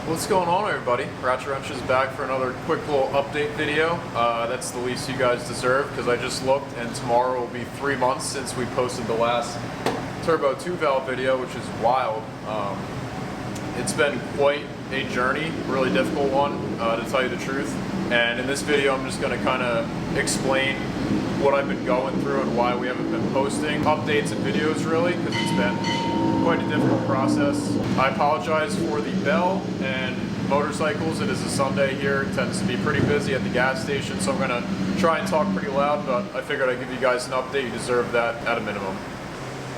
What's going on, everybody? Ratchet Wrench is back for another quick little update video. That's the least you guys deserve because I just looked and tomorrow will be 3 months since we posted the last Turbo 2 valve video, which is wild. It's been quite a journey, really difficult one, to tell you the truth. And in this video, I'm just going to kind of explain what I've been going through and why we haven't been posting updates and videos really, because it's been quite a difficult process. I apologize for the bell and motorcycles. It is a Sunday here. It tends to be pretty busy at the gas station, so I'm going to try and talk pretty loud, but I figured I'd give you guys an update. You deserve that at a minimum.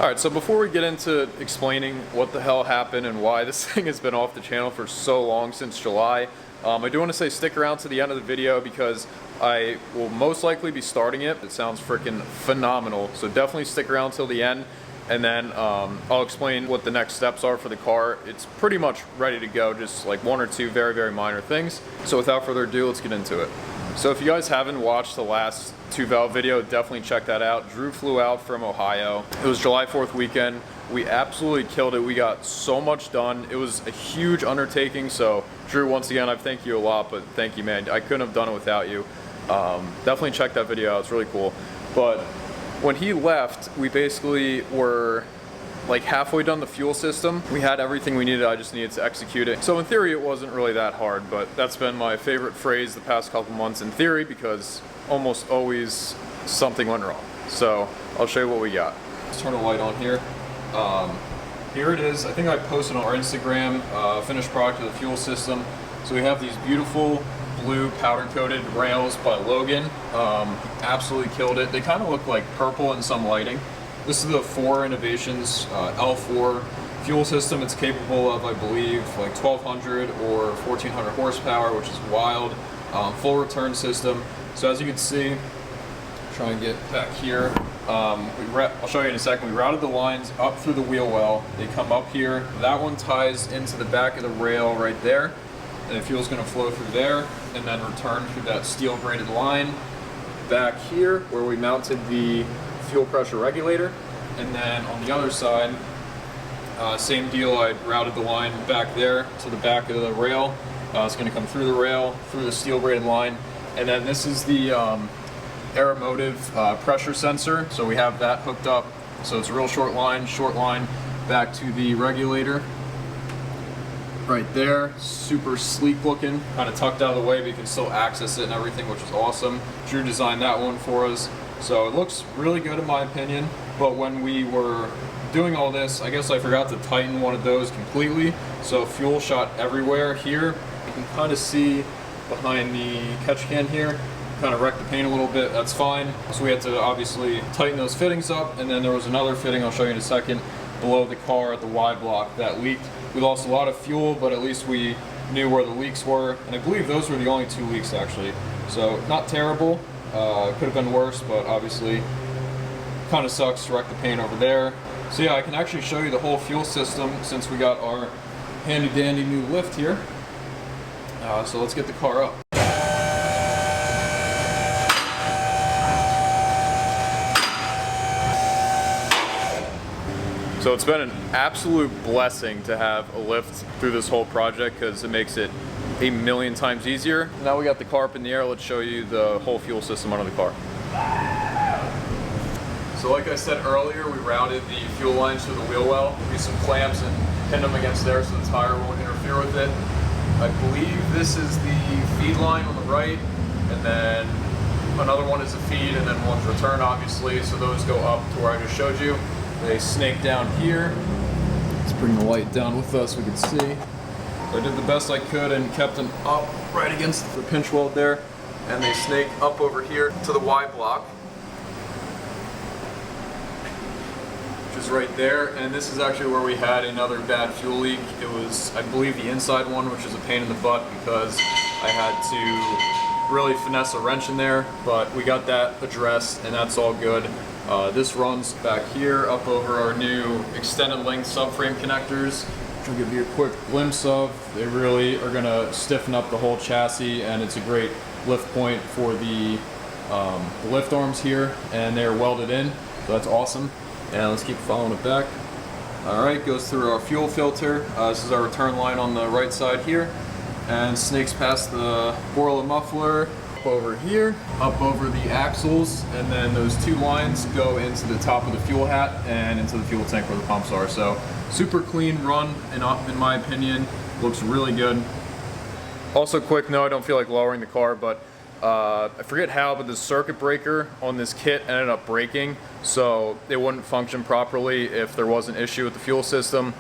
Alright, so before we get into explaining what the hell happened and why this thing has been off the channel for so long, since July, I do want to say stick around to the end of the video because I will most likely be starting it. It sounds freaking phenomenal, so definitely stick around till the end, and then I'll explain what the next steps are for the car. It's pretty much ready to go, just like one or two very, very minor things. So without further ado, let's get into it. So if you guys haven't watched the last 2-valve video, definitely check that out. Drew flew out from Ohio. It was July 4th weekend. We absolutely killed it. We got so much done. It was a huge undertaking, so Drew, once again, I thank you a lot, but thank you, man. I couldn't have done it without you. Definitely check that video out. It's really cool. But when he left, we basically were like halfway done the fuel system. We had everything we needed, I just needed to execute it. So in theory, it wasn't really that hard, but that's been my favorite phrase the past couple months, in theory, because almost always something went wrong. So I'll show you what we got. Let's turn the light on here. Here it is. I think I posted on our Instagram, finished product of the fuel system. So we have these beautiful blue powder-coated rails by Logan. Absolutely killed it. They kind of look like purple in some lighting. This is the 4 Innovations L4 fuel system. It's capable of, I believe, like 1,200 or 1,400 horsepower, which is wild. Full return system. So as you can see, try and get back here. I'll show you in a second. We routed the lines up through the wheel well. They come up here. That one ties into the back of the rail right there. And the fuel's going to flow through there and then return through that steel braided line back here where we mounted the fuel pressure regulator. And then on the other side, same deal. I routed the line back there to the back of the rail. It's going to come through the rail, through the steel braided line. And then this is the Aeromotive pressure sensor. So we have that hooked up. So it's a real short line back to the regulator. Right there, super sleek looking, kind of tucked out of the way, but you can still access it and everything, which is awesome. Drew designed that one for us. So it looks really good in my opinion, but when we were doing all this, I guess I forgot to tighten one of those completely. So fuel shot everywhere here. You can kind of see behind the catch can here, kind of wrecked the paint a little bit, that's fine. So we had to obviously tighten those fittings up, and then there was another fitting, I'll show you in a second, below the car at the Y block that leaked. We lost a lot of fuel, but at least we knew where the leaks were, and I believe those were the only 2 leaks actually. So not terrible, could have been worse, but obviously kind of sucks to wreck the paint over there. So yeah, I can actually show you the whole fuel system since we got our handy dandy new lift here. So let's get the car up. So it's been an absolute blessing to have a lift through this whole project because it makes it a million times easier. Now we got the car up in the air, let's show you the whole fuel system under the car. So like I said earlier, we routed the fuel lines through the wheel well. We used some clamps and pinned them against there so the tire won't interfere with it. I believe this is the feed line on the right, and then another one is a feed, and then one's return obviously, so those go up to where I just showed you. They snake down here. Let's bring the light down with us so we can see. So I did the best I could and kept them up right against the pinch weld there. And they snake up over here to the Y block, which is right there. And this is actually where we had another bad fuel leak. It was, I believe, the inside one, which is a pain in the butt because I had to really finesse a wrench in there. But we got that addressed and that's all good. This runs back here up over our new extended length subframe connectors, which I'll give you a quick glimpse of. They really are going to stiffen up the whole chassis, and it's a great lift point for the lift arms here, and they're welded in, so that's awesome. And let's keep following it back. Alright, goes through our fuel filter. This is our return line on the right side here. And snakes past the boiler muffler, up over here, up over the axles, and then those two lines go into the top of the fuel hat and into the fuel tank where the pumps are. So super clean run, in my opinion. Looks really good. Also, quick note, I don't feel like lowering the car, but I forget how, but the circuit breaker on this kit ended up breaking, so it wouldn't function properly if there was an issue with the fuel system.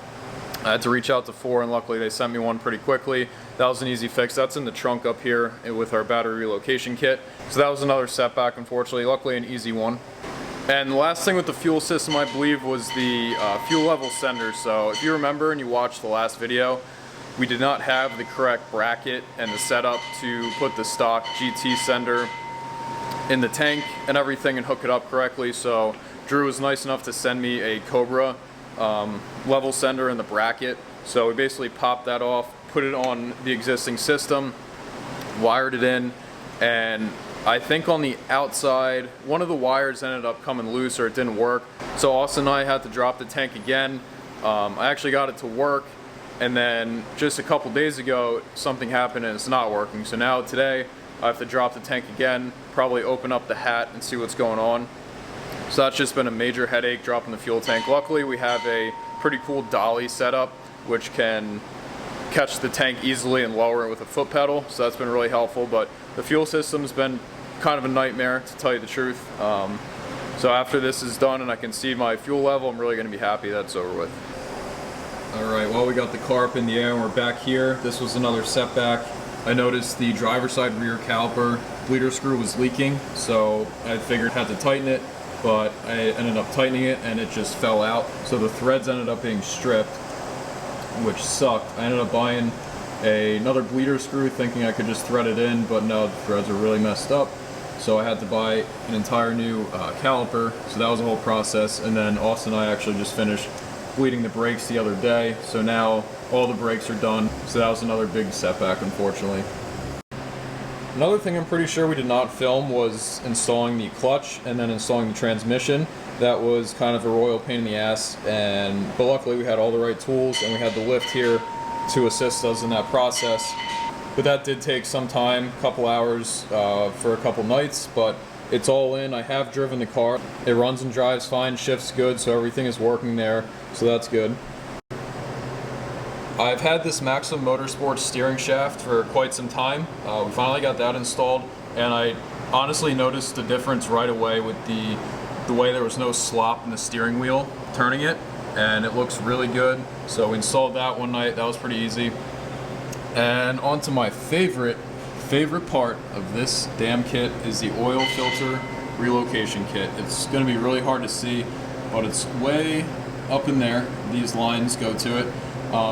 I had to reach out to Ford, and luckily they sent me one pretty quickly. That was an easy fix. That's in the trunk up here with our battery relocation kit. So that was another setback, unfortunately. Luckily an easy one. And the last thing with the fuel system, I believe, was the fuel level sender. So if you remember and you watched the last video, we did not have the correct bracket and the setup to put the stock GT sender in the tank and everything and hook it up correctly. So Drew was nice enough to send me a Cobra level sender in the bracket. So we basically popped that off, put it on the existing system, wired it in, and I think on the outside one of the wires ended up coming loose or it didn't work. So Austin and I had to drop the tank again. I actually got it to work, and then just a couple days ago something happened and it's not working. So now today I have to drop the tank again, probably open up the hat and see what's going on. So that's just been a major headache, dropping the fuel tank. Luckily we have a pretty cool dolly setup which can catch the tank easily and lower it with a foot pedal, so that's been really helpful. But the fuel system's been kind of a nightmare, to tell you the truth. So after this is done and I can see my fuel level, I'm really going to be happy that's over with. Alright, well, we got the car up in the air and we're back here. This was another setback. I noticed the driver's side rear caliper bleeder screw was leaking, so I figured I had to tighten it, but I ended up tightening it and it just fell out. So the threads ended up being stripped, which sucked. I ended up buying another bleeder screw thinking I could just thread it in, but no, the threads are really messed up. So I had to buy an entire new caliper, so that was a whole process. And then Austin and I actually just finished bleeding the brakes the other day, so now all the brakes are done. So that was another big setback, unfortunately. Another thing I'm pretty sure we did not film was installing the clutch and then installing the transmission. That was kind of a royal pain in the ass, but luckily we had all the right tools and we had the lift here to assist us in that process. But that did take some time, a couple hours for a couple nights, but it's all in. I have driven the car. It runs and drives fine, shifts good, so everything is working there, so that's good. I've had this Maxim Motorsports steering shaft for quite some time. We finally got that installed, and I honestly noticed the difference right away with the way there was no slop in the steering wheel turning it, and it looks really good. So we installed that one night. That was pretty easy. And on to my favorite part of this damn kit is the oil filter relocation kit. It's going to be really hard to see, but it's way up in there. These lines go to it.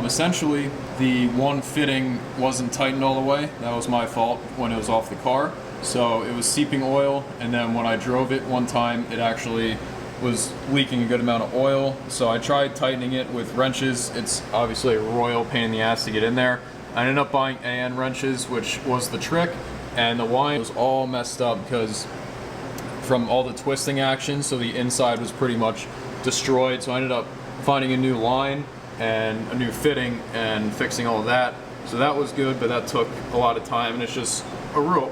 Essentially, the one fitting wasn't tightened all the way. That was my fault when it was off the car. So it was seeping oil, and then when I drove it one time, it actually was leaking a good amount of oil. So I tried tightening it with wrenches. It's obviously a royal pain in the ass to get in there. I ended up buying AN wrenches, which was the trick, and the line was all messed up because from all the twisting action, so the inside was pretty much destroyed. So I ended up finding a new line and a new fitting and fixing all of that. So that was good, but that took a lot of time, and it's just a real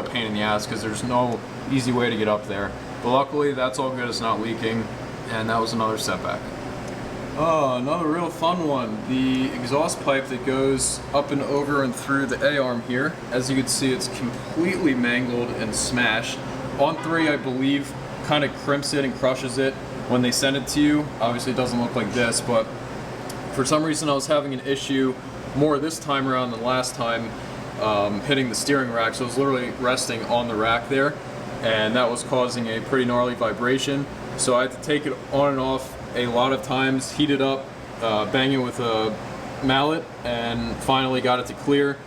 pain in the ass because there's no easy way to get up there. But luckily that's all good, it's not leaking, and that was another setback. Oh, another real fun one. The exhaust pipe that goes up and over and through the A-arm here. As you can see, it's completely mangled and smashed. On 3, I believe, kind of crimps it and crushes it when they send it to you. Obviously it doesn't look like this, but for some reason I was having an issue more this time around than last time hitting the steering rack. So it was literally resting on the rack there, and that was causing a pretty gnarly vibration. So I had to take it on and off a lot of times, heat it up, bang it with a mallet, and finally got it to clear.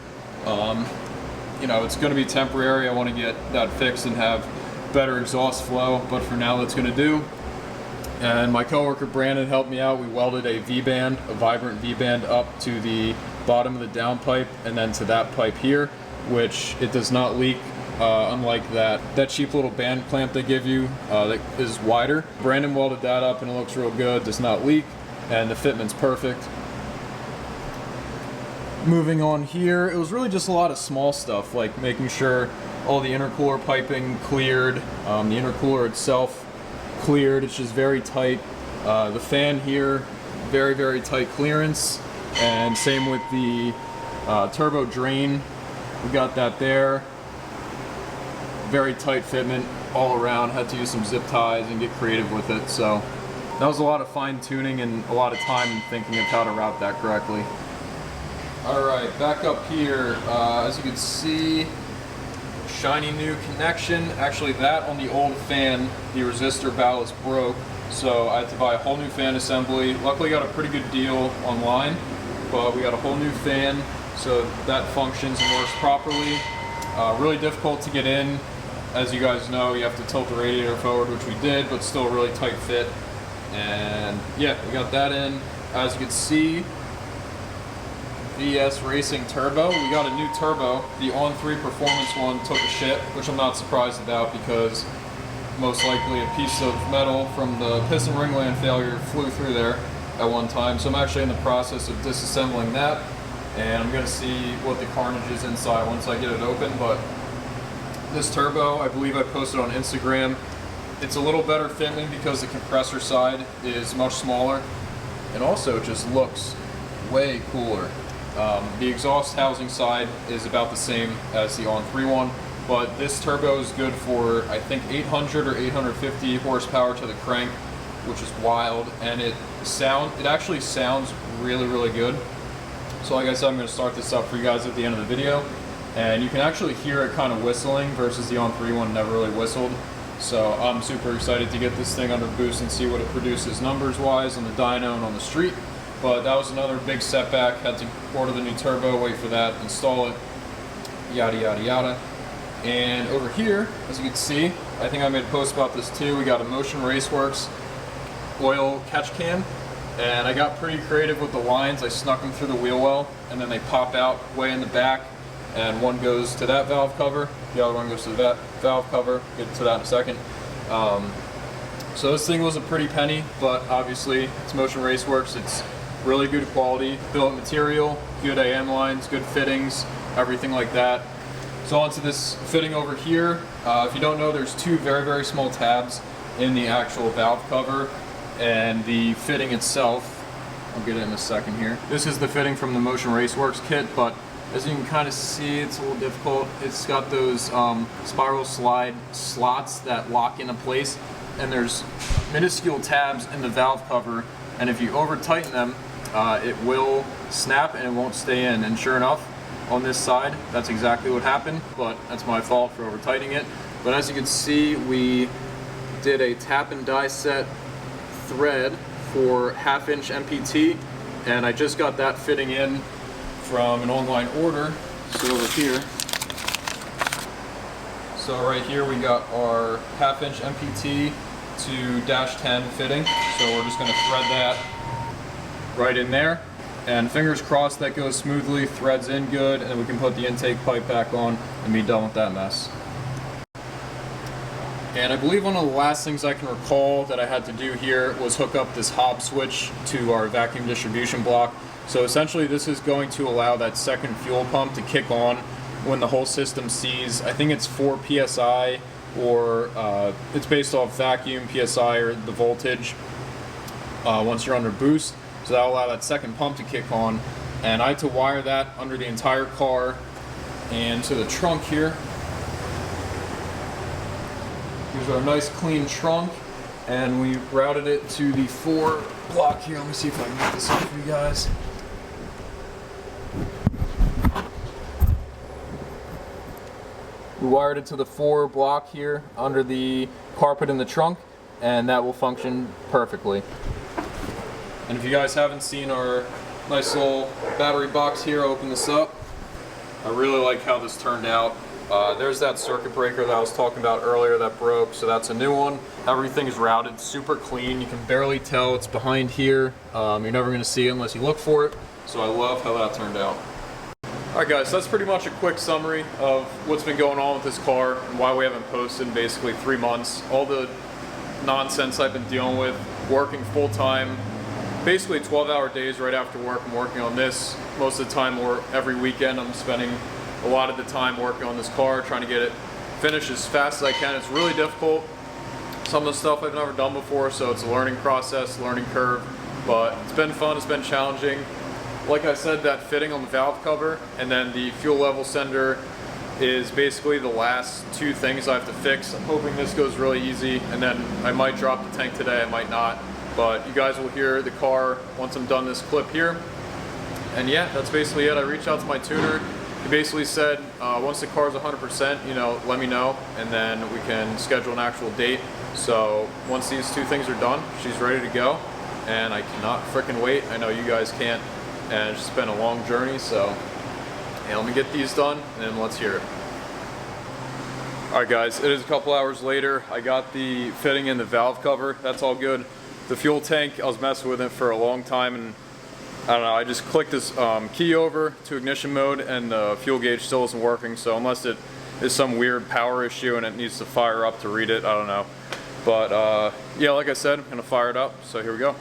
You know, it's going to be temporary. I want to get that fixed and have better exhaust flow, but for now that's going to do. And my coworker Brandon helped me out. We welded a V-band, a vibrant V-band, up to the bottom of the downpipe and then to that pipe here, which it does not leak. Unlike that cheap little band clamp they give you that is wider. Brandon welded that up and it looks real good, does not leak. and the fitment's perfect. Moving on here, it was really just a lot of small stuff, like making sure all the intercooler piping cleared, the intercooler itself cleared. It's just very tight. The fan here, very, very tight clearance, and same with the turbo drain. We got that there. Very tight fitment all around. Had to use some zip ties and get creative with it. So that was a lot of fine tuning and a lot of time thinking of how to route that correctly. All right, back up here. As you can see, shiny new connection. Actually, that on the old fan, the resistor ballast broke, so I had to buy a whole new fan assembly. Luckily, got a pretty good deal online, but we got a whole new fan, so that functions and works properly. Really difficult to get in. As you guys know, you have to tilt the radiator forward, which we did, but still a really tight fit. And yeah, we got that in. As you can see, VS Racing turbo. We got a new turbo. The On3 Performance one took a shit, which I'm not surprised about because most likely a piece of metal from the piston ringland failure flew through there at one time. So I'm actually in the process of disassembling that, and I'm going to see what the carnage is inside once I get it open. But this turbo, I believe I posted on Instagram. It's a little better fitment because the compressor side is much smaller, and also it just looks way cooler. The exhaust housing side is about the same as the On3 one, but this turbo is good for, I think, 800 or 850 horsepower to the crank, which is wild, and it actually sounds really, really good. So like I said, I'm going to start this up for you guys at the end of the video, and you can actually hear it kind of whistling versus the On3 one never really whistled. So I'm super excited to get this thing under boost and see what it produces numbers-wise on the dyno and on the street. But that was another big setback. Had to order the new turbo, wait for that, install it, yada yada yada. And over here, as you can see, I think I made a post about this too. We got a Motion Raceworks oil catch can, and I got pretty creative with the lines. I snuck them through the wheel well, and then they pop out way in the back, and one goes to that valve cover, the other one goes to that valve cover. Get to that in a second. So this thing was a pretty penny, but obviously it's Motion Raceworks. It's really good quality, billet material, good AM lines, good fittings, everything like that. So onto this fitting over here. If you don't know, there's two very, very small tabs in the actual valve cover, and the fitting itself, I'll get it in a second here. This is the fitting from the Motion Raceworks kit, but as you can kind of see, it's a little difficult. It's got those spiral slide slots that lock into place, and there's minuscule tabs in the valve cover, and if you over tighten them, it will snap and it won't stay in. And sure enough, on this side, that's exactly what happened, but that's my fault for over tightening it. But as you can see, we did a tap and die set thread for 1/2 inch MPT, and I just got that fitting in from an online order. So over here, so right here we got our 1/2 inch MPT to -10 fitting. So we're just going to thread that right in there, and fingers crossed that goes smoothly, threads in good, and then we can put the intake pipe back on and be done with that mess. And I believe one of the last things I can recall that I had to do here was hook up this hob switch to our vacuum distribution block. So essentially this is going to allow that second fuel pump to kick on when the whole system sees, I think it's 4 PSI, or it's based off vacuum PSI or the voltage once you're under boost. So that'll allow that second pump to kick on. And I had to wire that under the entire car and to the trunk here. Here's our nice clean trunk, and we routed it to the 4 block here. Let me see if I can get this up for you guys. We wired it to the 4 block here under the carpet in the trunk, and that will function perfectly. And if you guys haven't seen our nice little battery box here, open this up. I really like how this turned out. There's that circuit breaker that I was talking about earlier that broke, so that's a new one. Everything is routed super clean. You can barely tell it's behind here. You're never going to see it unless you look for it. So I love how that turned out. Alright guys, so that's pretty much a quick summary of what's been going on with this car and why we haven't posted in basically 3 months. All the nonsense I've been dealing with, working full time, basically 12-hour days right after work. I'm working on this most of the time, or every weekend I'm spending a lot of the time working on this car, trying to get it finished as fast as I can. It's really difficult. Some of the stuff I've never done before, so it's a learning process, learning curve, but it's been fun, it's been challenging. Like I said, that fitting on the valve cover and then the fuel level sender is basically the last two things I have to fix. I'm hoping this goes really easy, and then I might drop the tank today, I might not, but you guys will hear the car once I'm done this clip here. And yeah, that's basically it. I reached out to my tuner. He basically said, once the car is 100%, you know, let me know, and then we can schedule an actual date. So once these two things are done, she's ready to go, and I cannot freaking wait. I know you guys can't, and it's just been a long journey, so yeah, let me get these done, and then let's hear it. Alright guys, it is a couple hours later. I got the fitting in the valve cover. That's all good. The fuel tank, I was messing with it for a long time, and I don't know, I just clicked this key over to ignition mode and the fuel gauge still isn't working, so unless it is some weird power issue and it needs to fire up to read it, I don't know. But yeah, like I said, I'm gonna fire it up, so here we go.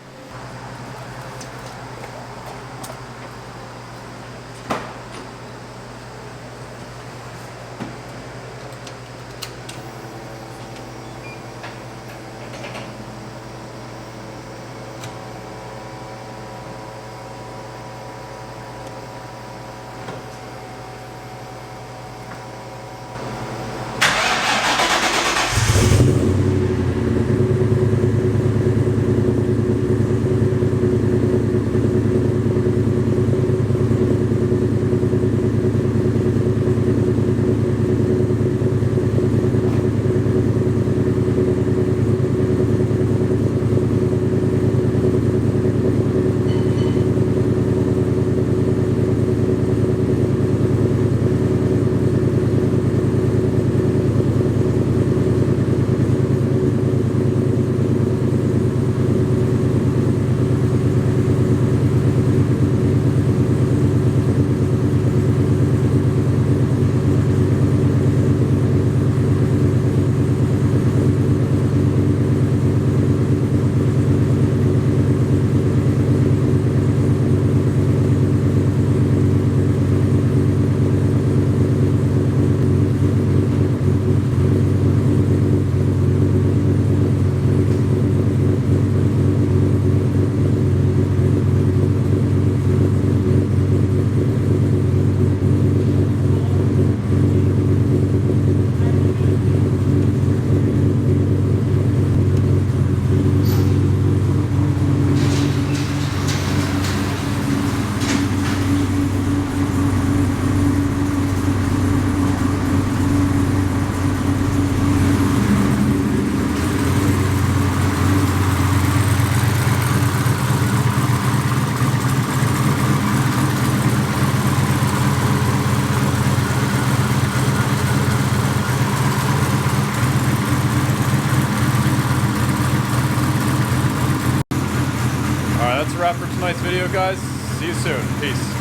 That's a wrap for tonight's video, guys. See you soon. Peace.